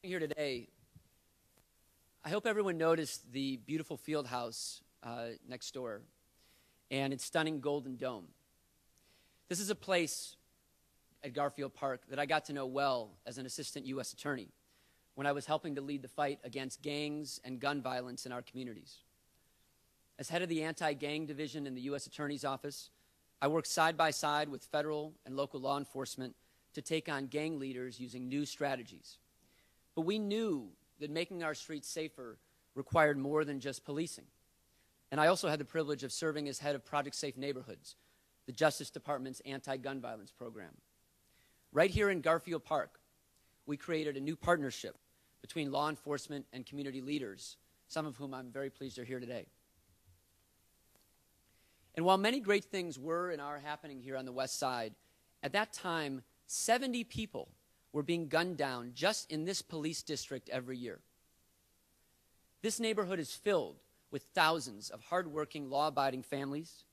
Here today, I hope everyone noticed the beautiful field house next door and its stunning golden dome. This is a place at Garfield Park that I got to know well as an assistant U.S. attorney when I was helping to lead the fight against gangs and gun violence in our communities. As head of the anti-gang division in the U.S. Attorney's Office, I worked side by side with federal and local law enforcement to take on gang leaders using new strategies. But we knew that making our streets safer required more than just policing. And I also had the privilege of serving as head of Project Safe Neighborhoods, the Justice Department's anti-gun violence program. Right here in Garfield Park, we created a new partnership between law enforcement and community leaders, some of whom I'm very pleased are here today. And while many great things were and are happening here on the West Side, at that time, 70 people were being gunned down just in this police district every year. This neighborhood is filled with thousands of hardworking, law-abiding families.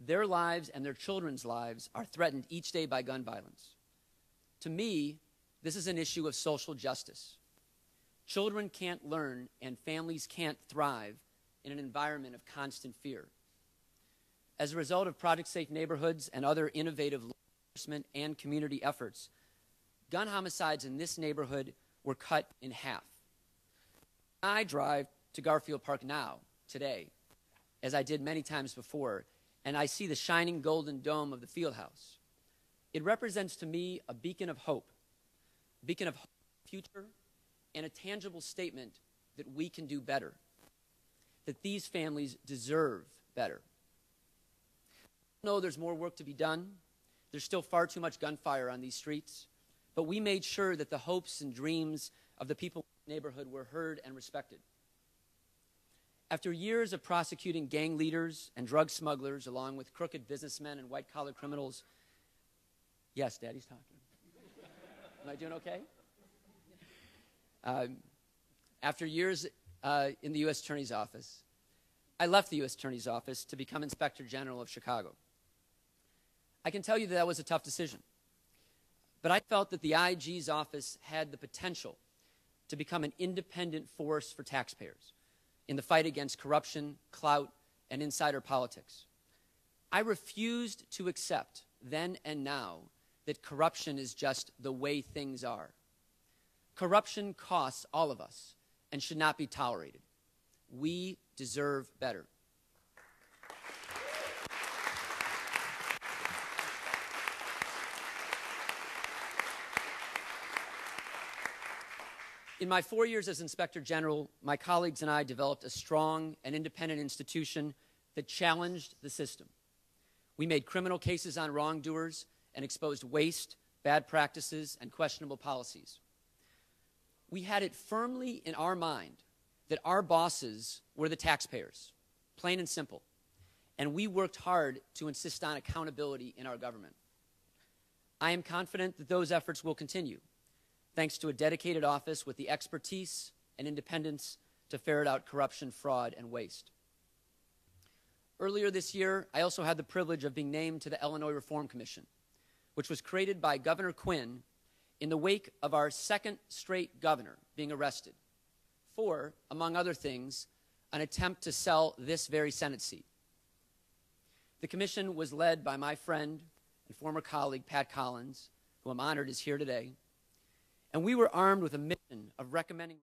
Their lives and their children's lives are threatened each day by gun violence. To me, this is an issue of social justice. Children can't learn and families can't thrive in an environment of constant fear. As a result of Project Safe Neighborhoods and other innovative law enforcement and community efforts, gun homicides in this neighborhood were cut in half. I drive to Garfield Park now, today, as I did many times before, and I see the shining golden dome of the field house. It represents to me a beacon of hope for the future, and a tangible statement that we can do better, that these families deserve better. I know there's more work to be done. There's still far too much gunfire on these streets, but we made sure that the hopes and dreams of the people in the neighborhood were heard and respected. After years of prosecuting gang leaders and drug smugglers, along with crooked businessmen and white-collar criminals, yes, Daddy's talking. Am I doing okay? After years in the U.S. Attorney's Office, I left the U.S. Attorney's Office to become Inspector General of Chicago. I can tell you that was a tough decision, but I felt that the IG's office had the potential to become an independent force for taxpayers in the fight against corruption, clout, and insider politics. I refused to accept, then and now, that corruption is just the way things are. Corruption costs all of us and should not be tolerated. We deserve better. In my 4 years as Inspector General, my colleagues and I developed a strong and independent institution that challenged the system. We made criminal cases on wrongdoers and exposed waste, bad practices, and questionable policies. We had it firmly in our mind that our bosses were the taxpayers, plain and simple, and we worked hard to insist on accountability in our government. I am confident that those efforts will continue, thanks to a dedicated office with the expertise and independence to ferret out corruption, fraud, and waste. Earlier this year, I also had the privilege of being named to the Illinois Reform Commission, which was created by Governor Quinn in the wake of our second straight governor being arrested for, among other things, an attempt to sell this very Senate seat. The commission was led by my friend and former colleague, Pat Collins, who I'm honored is here today, and we were armed with a mission of recommending